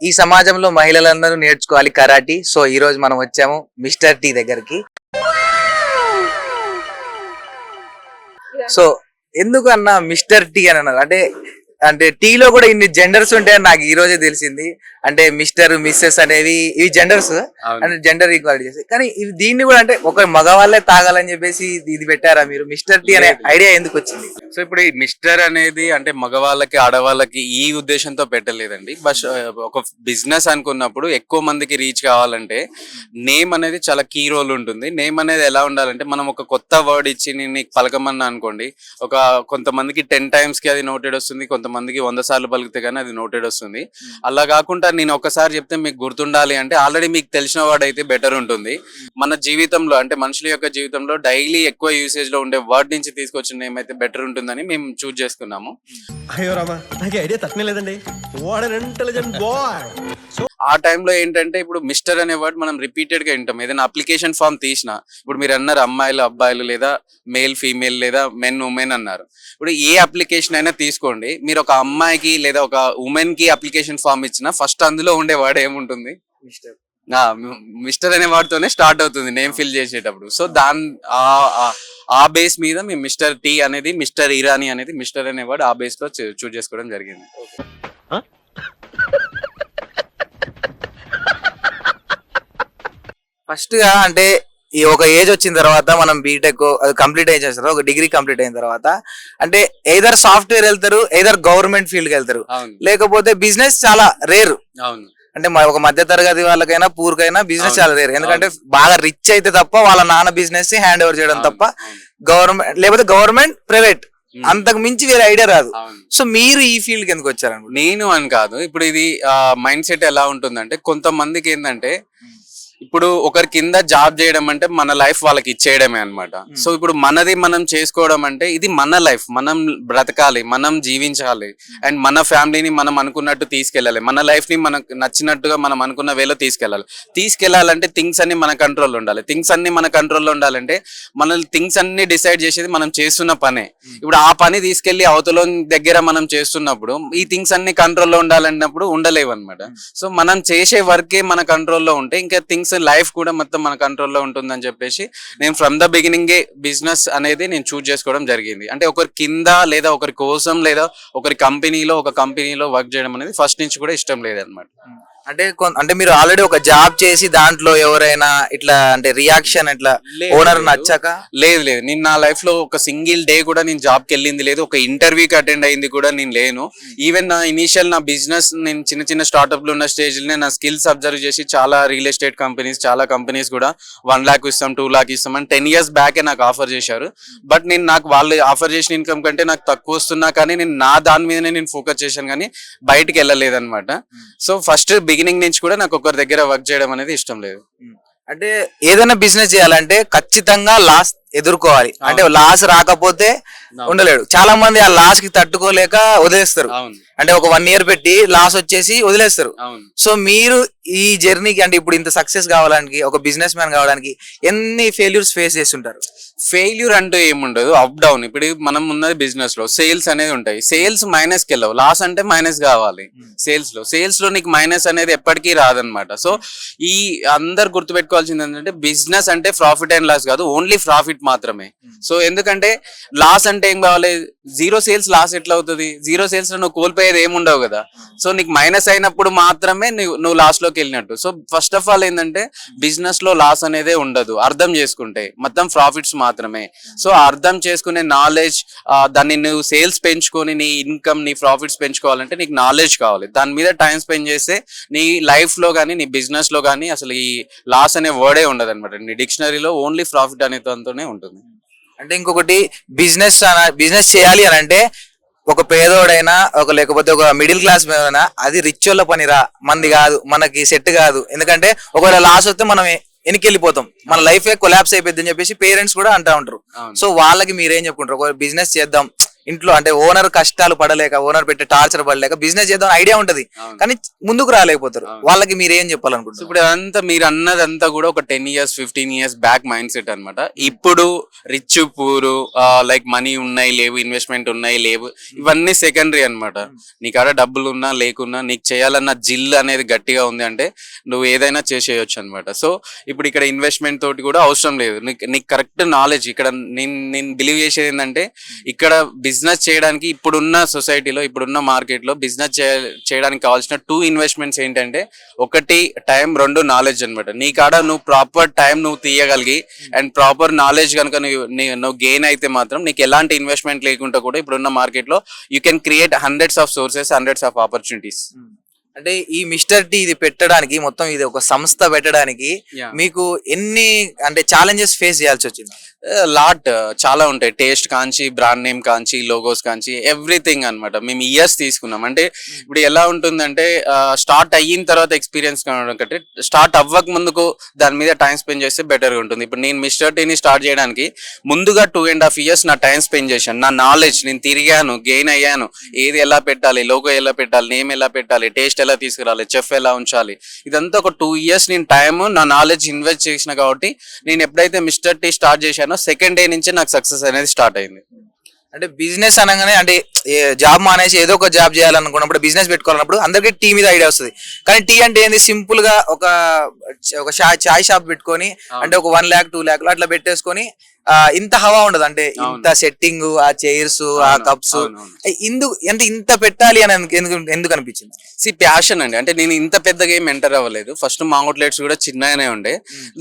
ఈ సమాజంలో మహిళలందరూ నేర్చుకోవాలి కరాటీ. సో ఈ రోజు మనం వచ్చాము మిస్టర్ టీ దగ్గరికి. సో ఎందుకు అన్న మిస్టర్ టీ అని అన్నారు అంటే అంటే టీలో కూడా ఇన్ని జెండర్స్ ఉంటాయని నాకు ఈ రోజే తెలిసింది. అంటే మిస్టర్ మిస్సెస్ అనేవి ఇవి జెండర్స్ అంటే జెండర్ ఈక్వాలిటీ చేసి, కానీ ఇది దీన్ని కూడా అంటే ఒక మగవాళ్ళే తాగాలని చెప్పేసి ఇది పెట్టారా మీరు? మిస్టర్ టీ అనే ఐడియా ఎందుకు వచ్చింది? సో ఇప్పుడు ఈ మిస్టర్ అనేది అంటే మగవాళ్ళకి ఆడవాళ్ళకి ఈ ఉద్దేశంతో పెట్టలేదండి. బట్ ఒక బిజినెస్ అనుకున్నప్పుడు ఎక్కువ మందికి రీచ్ కావాలంటే నేమ్ అనేది చాలా కీ రోల్ ఉంటుంది. నేమ్ అనేది ఎలా ఉండాలంటే మనం ఒక కొత్త వర్డ్ ఇచ్చి నేను పలకమన్నా అనుకోండి, ఒక కొంతమందికి 10 times కి అది నోటెడ్ వస్తుంది, కొంతమందికి 100 సార్లు పలికితే కానీ అది నోటెడ్ వస్తుంది. అలా కాకుండా నేను ఒకసారి చెప్తే మీకు గుర్తుండాలి అంటే ఆల్రెడీ మీకు తెలిసిన వర్డ్ అయితే బెటర్ ఉంటుంది. మన జీవితంలో అంటే మనుషుల యొక్క జీవితంలో డైలీ ఎక్కువ యూసేజ్ లో ఉండే వర్డ్ నుంచి తీసుకొచ్చిన నేమ్ అయితే బెటర్ ఉంటుందని మేము చూస్ చేసుకున్నాము. అయ్యో రామా, నాకు ఐడియా తక్కువ లేదండి. What an intelligent boy. ఆ టైంలో ఏంటంటే ఇప్పుడు మిస్టర్ అనే వర్డ్ మనం రిపీటెడ్ గా వింటాం. ఏదైనా అప్లికేషన్ ఫామ్ తీసినా ఇప్పుడు మీరు అన్నారు అమ్మాయిలు అబ్బాయిలు లేదా మేల్ ఫీమేల్ లేదా మెన్ ఉమెన్ అన్నారు. ఇప్పుడు ఏ అప్లికేషన్ అయినా తీసుకోండి, మీరు ఒక అమ్మాయికి లేదా ఒక ఉమెన్ కి అప్లికేషన్ ఫామ్ ఇచ్చినా ఫస్ట్ అందులో ఉండే వర్డ్ ఏముంటుంది? మిస్టర్ అనే వాటితోనే స్టార్ట్ అవుతుంది నేమ్ ఫిల్ చేసేటప్పుడు. సో ఆ బేస్ మీద మేము మిస్టర్ టీ అనేది మిస్టర్ ఇరానీ అనేది మిస్టర్ అనే వర్డ్ ఆ బేస్ లో చూస్ చేసుకోవడం జరిగింది. ఫస్ట్ గా అంటే ఈ ఒక ఏజ్ వచ్చిన తర్వాత మనం బీటెక్ అది కంప్లీట్ అయిన తర్వాత ఒక డిగ్రీ కంప్లీట్ అయిన తర్వాత అంటే ఎయిదర్ సాఫ్ట్వేర్ వెళ్తారు, ఎయిదర్ గవర్నమెంట్ ఫీల్డ్ కి వెళ్తారు, లేకపోతే బిజినెస్ చాలా రేరు. అవును, అంటే ఒక మధ్య తరగతి వాళ్ళకైనా పూర్కైనా బిజినెస్ చాలా రేరు. ఎందుకంటే బాగా రిచ్ అయితే తప్ప వాళ్ళ నాన్న బిజినెస్ హ్యాండ్ ఓవర్ చేయడం తప్ప గవర్నమెంట్ లేకపోతే గవర్నమెంట్ ప్రైవేట్ అంతకు మించి వేరే ఐడియా రాదు. సో మీరు ఈ ఫీల్డ్ కి ఎందుకు వచ్చారు? నేను అని కాదు, ఇప్పుడు ఇది మైండ్ సెట్ ఎలా ఉంటుందంటే కొంతమందికి ఏంటంటే ఇప్పుడు ఒకరి కింద జాబ్ చేయడం అంటే మన లైఫ్ వాళ్ళకి ఇచ్చేయడమే అనమాట. సో ఇప్పుడు మనది మనం చేసుకోవడం అంటే ఇది మన లైఫ్, మనం బ్రతకాలి, మనం జీవించాలి అండ్ మన ఫ్యామిలీని మనం అనుకున్నట్టు తీసుకెళ్ళాలి, మన లైఫ్ ని మనకు నచ్చినట్టుగా మనం అనుకున్న వేలో తీసుకెళ్ళాలంటే థింగ్స్ అన్ని మన కంట్రోల్లో ఉండాలి. థింగ్స్ అన్ని మన కంట్రోల్లో ఉండాలంటే మన థింగ్స్ అన్ని డిసైడ్ చేసేది మనం చేస్తున్న పనే. ఇప్పుడు ఆ పని తీసుకెళ్లి అవతల దగ్గర మనం చేస్తున్నప్పుడు ఈ థింగ్స్ అన్ని కంట్రోల్లో ఉండాలన్నప్పుడు ఉండలేవు అనమాట. సో మనం చేసే వర్కే మన కంట్రోల్లో ఉంటే ఇంకా థింగ్స్ లైఫ్ కూడా మొత్తం మన కంట్రోల్లో ఉంటుందని చెప్పేసి నేను ఫ్రమ్ ద బిగినింగే బిజినెస్ అనేది నేను చూస్ చేసుకోవడం జరిగింది. అంటే ఒకరి కింద లేదా ఒకరి కోసం లేదా ఒకరి కంపెనీలో వర్క్ చేయడం అనేది ఫస్ట్ నుంచి కూడా ఇష్టం లేదనమాట. అంటే మీరు ఆల్రెడీ ఒక జాబ్ చేసి దాంట్లో ఎవరైనా ఇట్లా అంటే రియాక్షన్ ఇట్లా ఓనర్ నచ్చక? లేదు, నేను నా లైఫ్ లో ఒక సింగిల్ డే కూడా నేను జాబ్ కి వెళ్ళింది లేదు, ఒక ఇంటర్వ్యూకి అటెండ్ అయింది కూడా నేను లేను. ఈవెన్ నా ఇనిషియల్ నా బిజినెస్ నేను చిన్న స్టార్ట్అప్ లో ఉన్న స్టేజ్ లో నా స్కిల్స్ అబ్జర్వ్ చేసి చాలా రియల్ ఎస్టేట్ కంపెనీస్ చాలా కంపెనీస్ కూడా 1 lakh ఇస్తాం 2 lakh ఇస్తాం అని 10 years బ్యాకే నాకు ఆఫర్ చేశారు. బట్ నాకు వాళ్ళు ఆఫర్ చేసిన ఇన్కమ్ కంటే నాకు తక్కువ వస్తున్నా కానీ నేను నా దాని మీదనే నేను ఫోకస్ చేశాను కానీ బయటకు వెళ్ళలేదు అనమాట. సో ఫస్ట్ బిగినింగ్ నుంచి కూడా నాకు ఒకరి దగ్గర వర్క్ చేయడం అనేది ఇష్టం లేదు. అంటే ఏదైనా బిజినెస్ చేయాలంటే ఖచ్చితంగా లాస్ ఎదుర్కోవాలి. అంటే లాస్ రాకపోతే ఉండలేడు. చాలా మంది ఆ లాస్ కి తట్టుకోలేక వదిలేస్తారు. అంటే ఒక 1 year పెట్టి లాస్ వచ్చేసి వదిలేస్తారు. సో మీరు ఈ జర్నీకి అంటే ఇప్పుడు ఇంత సక్సెస్ కావడానికి ఒక బిజినెస్ మ్యాన్ కావడానికి ఎన్ని ఫెయిల్యూర్స్ ఫేస్ చేస్తుంటారు? ఫెయిల్యూర్ అంటూ ఏముండదు, అప్ డౌన్. ఇప్పుడు మనం ఉన్నది బిజినెస్ లో సేల్స్ అనేది ఉంటాయి, సేల్స్ మైనస్ కి వెళ్ళవు, లాస్ అంటే మైనస్ కావాలి. సేల్స్ లో నీకు మైనస్ అనేది ఎప్పటికీ రాదనమాట. సో ఈ అందరు గుర్తుపెట్టుకోవాల్సింది ఏంటంటే బిజినెస్ అంటే ప్రాఫిట్ అండ్ లాస్ కాదు, ఓన్లీ ప్రాఫిట్ మాత్రమే. సో ఎందుకంటే లాస్ అంటే ఏం కావాలి, 0 sales లాస్ ఎట్లా అవుతుంది? 0 sales లో నువ్వు కోల్పోయేది ఏముండవు కదా. సో నీకు మైనస్ అయినప్పుడు మాత్రమే నువ్వు లాస్ లోకి వెళ్ళినట్టు. సో ఫస్ట్ ఆఫ్ ఆల్ ఏంటంటే బిజినెస్ లో లాస్ అనేదే ఉండదు అర్థం చేసుకుంటే, మొత్తం ప్రాఫిట్స్ మాత్రమే. సో అర్థం చేసుకునే నాలెడ్జ్, దాన్ని నువ్వు సేల్స్ పెంచుకొని నీ ఇన్కమ్ నీ ప్రాఫిట్స్ పెంచుకోవాలంటే నీకు నాలెడ్జ్ కావాలి. దాని మీద టైం స్పెండ్ చేస్తే నీ లైఫ్ లో కానీ నీ బిజినెస్ లో కానీ అసలు ఈ లాస్ అనే వర్డే ఉండదు అనమాట. నీ డిక్షనరీలో ఓన్లీ ప్రాఫిట్ అనే దాంతోనే ఉంటుంది. అంటే ఇంకొకటి బిజినెస్ చేయాలి అని అంటే ఒక పేదోడైనా లేకపోతే ఒక మిడిల్ క్లాస్ అయినా అది రిచ్ వాళ్ళ పనిరా, మంది కాదు, మనకి సెట్ కాదు. ఎందుకంటే ఒకవేళ లాస్ వస్తే మనం వెనక్కి వెళ్ళిపోతాం, మన లైఫ్ కొలాప్స్ అయిపోద్ది అని చెప్పేసి పేరెంట్స్ కూడా అంటా ఉంటారు. సో వాళ్ళకి మీరేం చెప్పుకుంటారు? ఒక బిజినెస్ చేద్దాం ఇంట్లో అంటే ఓనర్ కష్టాలు పడలేక ఓనర్ పెట్టే టార్చర్ పడలేక బిజినెస్ చేద్దాం ఐడియా ఉంటది అవును. కానీ ముందుకు రాలేకపోతారు. వాళ్ళకి మీరు ఏం సో చెప్పాలనుకుంటున్నారు? ఇప్పుడు అదంతా మీరు అన్నదంతా కూడా ఒక 10 years 15 years back mind set అనమాట. ఇప్పుడు రిచ్ పూరు లైక్ మనీ ఉన్నాయి లేవు, ఇన్వెస్ట్మెంట్ ఉన్నాయి లేవు, ఇవన్నీ సెకండరీ అనమాట. నీకాడ డబ్బులు ఉన్నా లేకున్నా నీకు చేయాలన్న జిల్ అనేది గట్టిగా ఉంది అంటే నువ్వు ఏదైనా చేసేయచ్చు అనమాట. సో ఇప్పుడు ఇక్కడ ఇన్వెస్ట్మెంట్ తోటి కూడా అవసరం లేదు. నీకు కరెక్ట్ నాలెడ్జ్ ఇక్కడ నేను బిలీవ్ చేసేది ఏంటంటే ఇక్కడ బిజినెస్ చేయడానికి ఇప్పుడున్న సొసైటీలో ఇప్పుడున్న మార్కెట్ లో బిజినెస్ చేయడానికి కావాల్సిన 2 ఇన్వెస్ట్మెంట్స్ ఏంటంటే ఒకటి టైం, 2 నాలెడ్జ్ అనమాట. నీ కాడ నువ్వు ప్రాపర్ టైం నువ్వు తీయగలిగి అండ్ ప్రాపర్ నాలెడ్జ్ కనుక నువ్వు గెయిన్ అయితే మాత్రం నీకు ఎలాంటి ఇన్వెస్ట్మెంట్ లేకుండా కూడా ఇప్పుడున్న మార్కెట్ లో you can create hundreds of sources, hundreds of opportunities. అంటే ఈ మిస్టర్ టీ ఇది పెట్టడానికి మొత్తం ఇది ఒక సంస్థ పెట్టడానికి Yeah. మీకు ఎన్ని అంటే ఛాలెంజెస్ ఫేస్ చేయాల్సి వచ్చింది? లాట్ చాలా ఉంటాయి. టేస్ట్ కాంచి, బ్రాండ్ నేమ్ కాంచి, లోగోస్ కాంచి, ఎవ్రీథింగ్ అన్నమాట. మేము ఇయర్స్ తీసుకున్నాం. అంటే ఇప్పుడు ఎలా ఉంటుందంటే స్టార్ట్ అయిన తర్వాత ఎక్స్పీరియన్స్ కంటే స్టార్ట్ అవ్వక ముందుకు దాని మీద టైం స్పెండ్ చేస్తే బెటర్గా ఉంటుంది. ఇప్పుడు నేను మిస్టర్ టీని స్టార్ట్ చేయడానికి ముందుగా 2.5 years నా టైం స్పెండ్ చేశాను. నా నాలెడ్జ్ నేను తిరిగాను, గెయిన్ అయ్యాను. ఏది ఎలా పెట్టాలి, లోగో ఎలా పెట్టాలి, నేమ్ ఎలా పెట్టాలి, టేస్ట్ ఎలా తీసుకురావాలి, చెఫ్ ఎలా ఉంచాలి, ఇదంతా ఒక 2 years నేను టైం నా నాలెడ్జ్ ఇన్వెస్ట్ చేసిన కాబట్టి నేను ఎప్పుడైతే మిస్టర్ టీ స్టార్ట్ చేశానో సెకండ్ డే నుంచి నాకు సక్సెస్ అనేది స్టార్ట్ అయింది. అంటే బిజినెస్ అనగానే అంటే జాబ్ మానేసి ఏదో ఒక జాబ్ చేయాలనుకున్నప్పుడు బిజినెస్ పెట్టుకోవాలన్నప్పుడు అందరికీ టీ మీద ఐడియా వస్తుంది. కానీ టీ అంటే ఏంది, సింపుల్ గా ఒక చాయ్ షాప్ పెట్టుకొని అంటే ఒక 1 lakh 2 lakh అట్లా పెట్టేసుకొని ఇంత హవా ఉండదు. అంటే ఇంత సెట్టింగ్, ఆ చైర్స్, ఆ కప్స్, ఇంత పెట్టాలి అని ఎందుకు అనిపించింది? ప్యాషన్ అండి. అంటే నేను ఇంత పెద్దగా ఏం ఎంటర్ అవ్వలేదు. ఫస్ట్ మా అవుట్లెట్స్ కూడా చిన్నగానే ఉండే.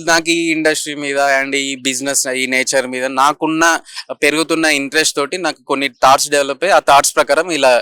నాకు ఈ ఇండస్ట్రీ మీద అండ్ ఈ బిజినెస్ ఈ నేచర్ మీద నాకున్న పెరుగుతున్న ఇంట్రెస్ట్ తోటి నాకు కొన్ని థాట్స్ డెవలప్ అయ్యి ఆ థాట్స్ ప్రకారం ఇలా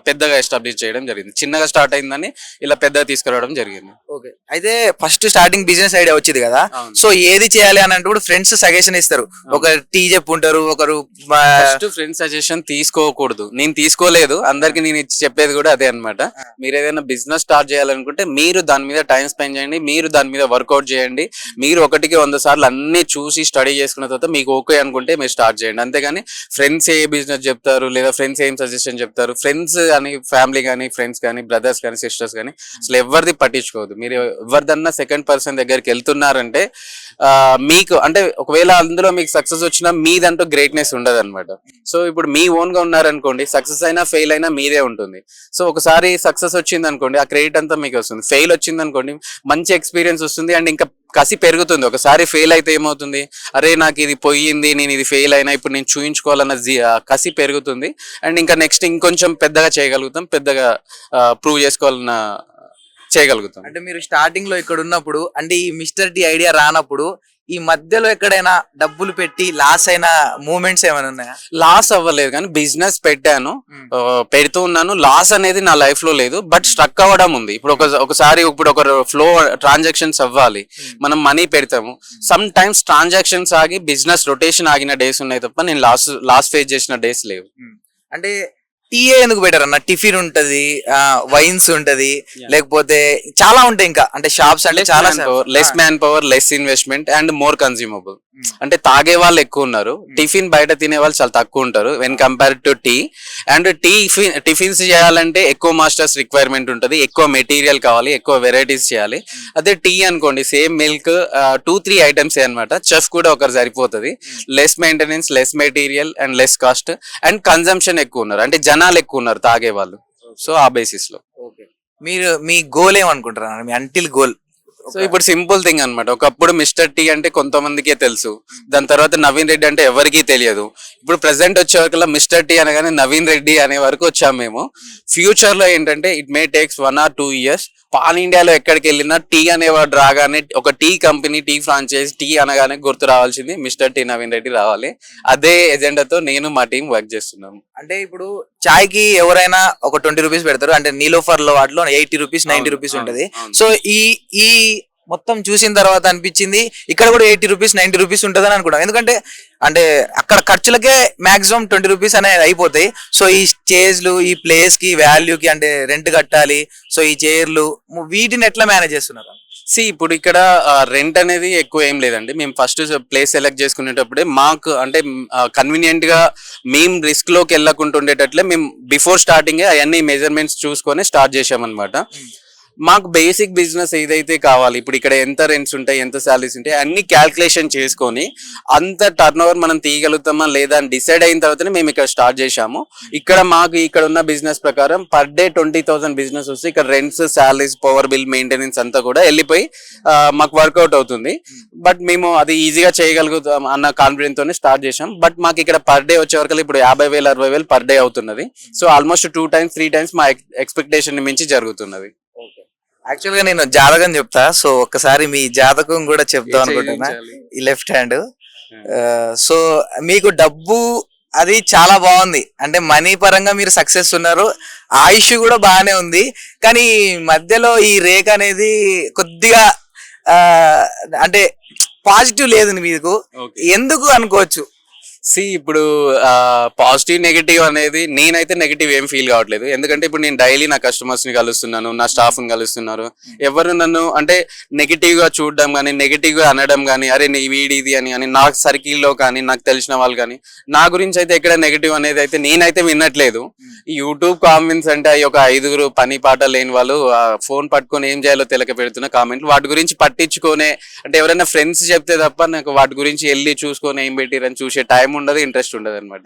పెద్దగా ఎస్టాబ్లిష్ చేయడం జరిగింది. చిన్నగా స్టార్ట్ అయిందని ఇలా పెద్దగా తీసుకురావడం జరిగింది. ఓకే, అయితే ఫస్ట్ స్టార్టింగ్ బిజినెస్ ఐడియా వచ్చింది కదా, సో ఏది చేయాలి అని అంటే ఫ్రెండ్స్ సజెషన్ ఇస్తారు. ఒక టీ చెప్పుంటారు, ఒకరు ఫస్ట్ ఫ్రెండ్ సజెషన్ తీసుకోకూడదు. నేను తీసుకోలేదు, అందరికి నేను చెప్పేది కూడా అదే అన్నమాట. మీరు ఏదైనా బిజినెస్ స్టార్ట్ చేయాలనుకుంటే మీరు దాని మీద టైం స్పెండ్ చేయండి, మీరు దాని మీద వర్కౌట్ చేయండి. మీరు 1కి 100 సార్లు అన్ని చూసి స్టడీ చేసుకున్న తర్వాత మీకు ఓకే అనుకుంటే మీరు స్టార్ట్ చేయండి. అంతేగాని ఫ్రెండ్స్ ఏ బిజినెస్ చెప్తారు లేదా ఫ్రెండ్స్ ఏం సజెషన్ చెప్తారు, ఫ్రెండ్స్ కానీ ఫ్యామిలీ కానీ ఫ్రెండ్స్ కానీ బ్రదర్స్ కానీ సిస్టర్స్ కానీ అసలు ఎవరిది పట్టించుకోవద్దు. మీరు ఎవరిదన్నా సెకండ్ పర్సన్ దగ్గరికి వెళ్తున్నారంటే మీకు అంటే ఒకవేళ అందులో మీకు సక్సెస్ వచ్చినా మీదంటూ గ్రేట్నెస్ ఉండదు అనమాట. సో ఇప్పుడు మీ ఓన్ గా ఉన్నారనుకోండి, సక్సెస్ అయినా ఫెయిల్ అయినా మీదే ఉంటుంది. సో ఒకసారి సక్సెస్ వచ్చింది అనుకోండి, ఆ క్రెడిట్ అంతా మీకు వస్తుంది. ఫెయిల్ వచ్చింది అనుకోండి, మంచి ఎక్స్పీరియన్స్ వస్తుంది అండ్ ఇంకా కసి పెరుగుతుంది. ఒకసారి ఫెయిల్ అయితే ఏమవుతుంది, అరే నాకు ఇది పోయింది, నేను ఇది ఫెయిల్ అయినా ఇప్పుడు నేను చూయించుకోవాలన్న కసి పెరుగుతుంది అండ్ ఇంకా నెక్స్ట్ ఇంకొంచెం పెద్దగా చేయగలుగుతాం, పెద్దగా ప్రూవ్ చేసుకోవాలన్న చేయగలుగుతాం. అంటే మీరు స్టార్టింగ్ లో ఇక్కడ ఉన్నప్పుడు అంటే ఈ మిస్టర్ టీ ఐడియా రానప్పుడు ఈ మధ్యలో ఎక్కడైనా డబ్బులు పెట్టి లాస్ అయిన మూమెంట్స్ ఏమైనా ఉన్నాయా? లాస్ అవ్వలేదు కానీ బిజినెస్ పెట్టాను, పెడుతూ ఉన్నాను. లాస్ అనేది నా లైఫ్ లో లేదు, బట్ స్ట్రక్ అవ్వడం ఉంది. ఇప్పుడు ఒకసారి ఇప్పుడు ఒక ఫ్లో ట్రాన్సాక్షన్స్ అవ్వాలి, మనం మనీ పెడతాము. సమ్ టైమ్స్ ట్రాన్సాక్షన్స్ ఆగి బిజినెస్ రొటేషన్ ఆగిన డేస్ ఉన్నాయి తప్ప నేను లాస్ ఫేస్ చేసిన డేస్ లేవు. అంటే టీ ఎందుకు బెటర్ అన్న? టిఫిన్ ఉంటది, వైన్స్ ఉంటది, లేకపోతే చాలా ఉంటాయి ఇంకా. అంటే షాప్స్ అంటే చాలా less man power, less investment and more consumable. అంటే తాగే వాళ్ళు ఎక్కువ ఉన్నారు, టిఫిన్ బయట తినే వాళ్ళు చాలా తక్కువ ఉంటారు when compare to tea. And tiffins చేయాలంటే ఎక్కువ మాస్టర్స్ రిక్వైర్మెంట్ ఉంటుంది, ఎక్కువ మెటీరియల్ కావాలి, ఎక్కువ వెరైటీస్ చేయాలి. అదే టీ అనుకోండి, సేమ్ మిల్క్ 2-3 ఐటమ్స్ అనమాట. చెఫ్ కూడా ఒకరు సరిపోతుంది. Less maintenance, less material and less cost and consumption ఎక్కువ ఉన్నారు, అంటే జనాలు ఎక్కువ ఉన్నారు తాగే వాళ్ళు. సో ఆ బేసిస్ లో మీరు మీ గోల్ ఏమనుకుంటారు? మీ అంటిల్ గోల్? సో ఇప్పుడు సింపుల్ థింగ్ అనమాట. ఒకప్పుడు మిస్టర్ టీ అంటే కొంతమందికే తెలుసు, దాని తర్వాత నవీన్ రెడ్డి అంటే ఎవరికీ తెలియదు. ఇప్పుడు ప్రెసెంట్ వచ్చే వరకు మిస్టర్ టీ అనగానే నవీన్ రెడ్డి అనే వరకు వచ్చాము మేము. ఫ్యూచర్ లో ఏంటంటే it may takes 1 or 2 years. Pan ఇండియాలో ఎక్కడికి వెళ్ళినా టీ అనేవాడు రాగానే ఒక tea company, tea franchise, tea అనగానే గుర్తు రావాల్సింది మిస్టర్ టీ నవీన్ రెడ్డి రావాలి. అదే ఎజెండాతో నేను మా టీం వర్క్ చేస్తున్నాము. అంటే ఇప్పుడు చాయ్ కి ఎవరైనా ఒక 20 రూపీస్ పెడతారు, అంటే నీలోఫర్ లో వాటిలో 80 రూపీస్ 90 రూపీస్ ఉంటది. సో ఈ మొత్తం చూసిన తర్వాత అనిపించింది ఇక్కడ కూడా 80 రూపీస్ 90 రూపీస్ ఉంటుందని అనుకున్నాం. ఎందుకంటే అంటే అక్కడ ఖర్చులకే మాక్సిమం 20 రూపీస్ అనేది అయిపోతాయి. సో ఈ స్టేజ్లు ఈ ప్లేస్ కి వాల్యూకి అంటే రెంట్ కట్టాలి, సో ఈ చైర్లు వీటిని ఎట్లా మేనేజ్ చేస్తున్నారు? ఇప్పుడు ఇక్కడ రెంట్ అనేది ఎక్కువ ఏం లేదండి. మేము ఫస్ట్ ప్లేస్ సెలెక్ట్ చేసుకునేటప్పుడే మాకు అంటే కన్వీనియంట్ గా మేము రిస్క్ లోకి వెళ్ళకుండా ఉండేటట్లే మేము బిఫోర్ స్టార్టింగ్ అవన్నీ మెజర్మెంట్స్ చూసుకొని స్టార్ట్ చేసామన్నమాట. మాకు బేసిక్ బిజినెస్ ఏదైతే కావాలి, ఇప్పుడు ఇక్కడ ఎంత రెంట్స్ ఉంటాయి, ఎంత శాలరీస్ ఉంటాయి అన్ని క్యాల్కులేషన్ చేసుకొని అంత టర్న్ ఓవర్ మనం తీయగలుగుతామా లేదా అని డిసైడ్ అయిన తర్వాతనే మేము ఇక్కడ స్టార్ట్ చేశాము. ఇక్కడ మాకు ఇక్కడ ఉన్న బిజినెస్ ప్రకారం పర్ డే 20,000 బిజినెస్ వస్తే ఇక్కడ rents, salaries, power bill, maintenance అంతా కూడా వెళ్ళిపోయి మాకు వర్కౌట్ అవుతుంది. బట్ మేము అది ఈజీగా చేయగలుగుతాం అన్న కాన్ఫిడెన్స్ తోనే స్టార్ట్ చేశాం. బట్ మాకు ఇక్కడ పర్ డే వచ్చే వరకు ఇప్పుడు 50,000 60,000 పర్ డే అవుతున్నది. సో ఆల్మోస్ట్ 2 times 3 times మా ఎక్స్పెక్టేషన్ మించి జరుగుతున్నది. యాక్చువల్ గా నేను జాతకం చెప్తా, సో ఒక్కసారి మీ జాతకం కూడా చెప్తాం అనుకుంటున్నా. ఈ లెఫ్ట్ హ్యాండ్ సో మీకు డబ్బు అది చాలా బాగుంది, అంటే మనీ పరంగా మీరు సక్సెస్ ఉన్నారు, ఆయుష్ కూడా బాగానే ఉంది. కానీ మధ్యలో ఈ రేఖ అనేది కొద్దిగా అంటే పాజిటివ్ లేదు మీకు, ఎందుకు అనుకోవచ్చు? ఇప్పుడు పాజిటివ్ నెగిటివ్ అనేది నేనైతే నెగిటివ్ ఏం ఫీల్ కావట్లేదు. ఎందుకంటే ఇప్పుడు నేను డైలీ నా కస్టమర్స్ ని కలుస్తున్నాను, నా స్టాఫ్ ని కలుస్తున్నారు. ఎవరు నన్ను అంటే నెగిటివ్ గా చూడడం కానీ, నెగిటివ్ గా అనడం కానీ, అరే నీ వీడిది అని నా సర్కిల్లో కానీ, నాకు తెలిసిన వాళ్ళు కానీ నా గురించి అయితే ఎక్కడ నెగిటివ్ అనేది అయితే నేనైతే వినట్లేదు. ఈ యూట్యూబ్ కామెంట్స్ అంటే ఒక 5 పని పాట లేని వాళ్ళు ఫోన్ పట్టుకొని ఏం చేయాలో తెలక పెడుతున్న కామెంట్లు, వాటి గురించి పట్టించుకునే అంటే ఎవరైనా ఫ్రెండ్స్ చెప్తే తప్ప నాకు వాటి గురించి వెళ్ళి చూసుకొని ఏం పెట్టిరని చూసే టైం ఉండదు, ఇంట్రెస్ట్ ఉండదు అనమాట.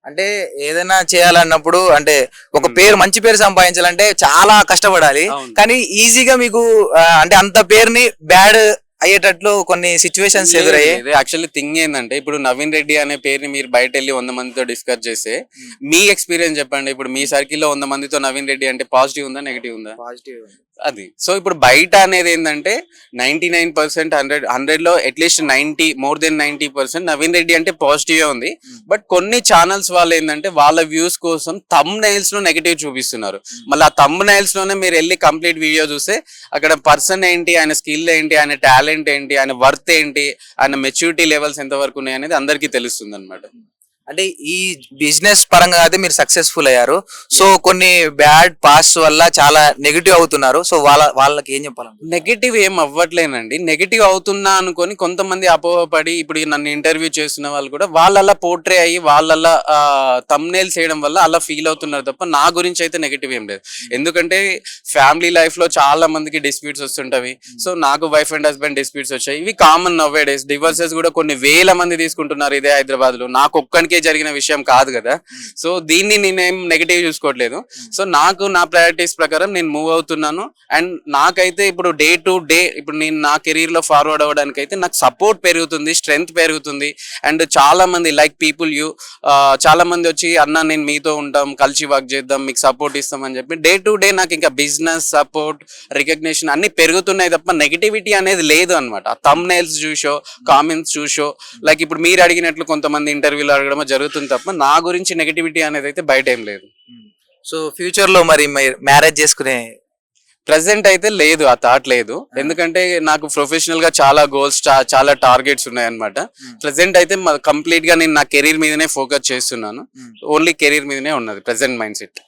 అంటే ఏదైనా చేయాలన్నప్పుడు అంటే ఒక పేరు, మంచి పేరు సంపాదించాలంటే చాలా కష్టపడాలి. కానీ ఈజీగా మీకు అంటే అంత పేరుని బ్యాడ్ అయ్యేటట్లు కొన్ని సిచ్యువేషన్స్ ఎదురయ్యాయి. యాక్చువల్లీ థింగ్ ఏంటంటే ఇప్పుడు నవీన్ రెడ్డి అనే పేరుని మీరు బయట వెళ్ళి 100 మందితో డిస్కస్ చేస్తే మీ ఎక్స్పీరియన్స్ చెప్పండి. ఇప్పుడు మీ సర్కిల్లో 100 మందితో నవీన్ రెడ్డి అంటే పాజిటివ్ ఉందా నెగిటివ్ ఉందా? పాజిటివ్ అది. సో ఇప్పుడు బయట అనేది ఏంటంటే 99% 100లో at least 90 more than 90% Naveen Reddy అంటే పాజిటివ్ ఉంది. బట్ కొన్ని ఛానల్స్ వాళ్ళు ఏంటంటే వాళ్ళ వ్యూస్ కోసం థంబ్ నైల్స్ లో నెగిటివ్ చూపిస్తున్నారు. మళ్ళీ ఆ థంబ్ నైల్స్ లోనే మీరు వెళ్ళి కంప్లీట్ వీడియో చూస్తే అక్కడ పర్సన్ ఏంటి, ఆయన స్కిల్ ఏంటి, ఆయన టాలెంట్ ఏంటి, ఆయన వర్త్ ఏంటి, ఆయన మెచ్యూరిటీ లెవెల్స్ ఎంత వరకు ఉన్నాయి అనేది అందరికీ తెలుస్తుంది అనమాట. అంటే ఈ బిజినెస్ పరంగా అయితే మీరు సక్సెస్ఫుల్ అయ్యారు. సో కొన్ని బ్యాడ్ పాస్ట్ వల్ల చాలా నెగిటివ్ అవుతున్నారు. సో వాళ్ళకి ఏం చెప్పాలి? నెగిటివ్ ఏం అవ్వట్లేనండి. నెగిటివ్ అవుతున్నా అనుకొని కొంతమంది అపోహపడి ఇప్పుడు నన్ను ఇంటర్వ్యూ చేస్తున్న వాళ్ళు కూడా వాళ్ళలా పోర్ట్రే అయ్యి వాళ్ళలా థంబ్నెయిల్స్ చేయడం వల్ల అలా ఫీల్ అవుతున్నారు తప్ప నా గురించి అయితే నెగిటివ్ ఏం లేదు. ఎందుకంటే ఫ్యామిలీ లైఫ్ లో చాలా మందికి డిస్ప్యూట్స్ వస్తుంటవి. సో నాకు వైఫ్ అండ్ హస్బెండ్ డిస్ప్యూట్స్ వచ్చాయి. ఇవి కామన్ నవ్ డేస్. డివోర్సెస్ కూడా కొన్ని వేల మంది తీసుకుంటున్నారు ఇదే హైదరాబాద్ లో. నాకు ఒక్కనికే జరిగిన విషయం కాదు కదా. సో దీన్ని నేనేం నెగిటివ్ చూసుకోవట్లేదు. సో నాకు నా ప్రయారిటీస్ ప్రకారం నేను మూవ్ అవుతున్నాను. అండ్ నాకైతే ఇప్పుడు డే టు డే ఇప్పుడు నేను నా కెరీర్ లో ఫార్వర్డ్ అవ్వడానికి అయితే నాకు సపోర్ట్ పెరుగుతుంది, స్ట్రెంగ్త్ పెరుగుతుంది. అండ్ చాలా మంది లైక్ పీపుల్ చాలా మంది వచ్చి అన్న నేను మీతో ఉంటాం, కలిసి వర్క్ చేద్దాం, మీకు సపోర్ట్ ఇస్తాం అని చెప్పి డే టు డే నాకు ఇంకా బిజినెస్ సపోర్ట్, రికగ్నిషన్ అన్ని పెరుగుతున్నాయి తప్ప నెగిటివిటీ అనేది లేదు అనమాట. థంబ్నెయిల్స్ చూసో, కామెంట్స్ చూసో, లైక్ ఇప్పుడు మీరు అడిగినట్లు కొంతమంది ఇంటర్వ్యూలు అడగడం జరుగుతుంది తప్ప నా గురించి నెగిటివిటీ అనేది అయితే బయట ఏం లేదు. సో ఫ్యూచర్ లో మరి మ్యారేజ్ చేసుకునే ప్రెసెంట్ అయితే లేదు, ఆ థాట్ లేదు. ఎందుకంటే నాకు ప్రొఫెషనల్ గా చాలా గోల్స్, చాలా టార్గెట్స్ ఉన్నాయన్నమాట. ప్రెసెంట్ అయితే కంప్లీట్ గా నేను నా కెరీర్ మీదనే ఫోకస్ చేస్తున్నాను. ఓన్లీ కెరీర్ మీదనే ఉన్నది ప్రెసెంట్ మైండ్ సెట్.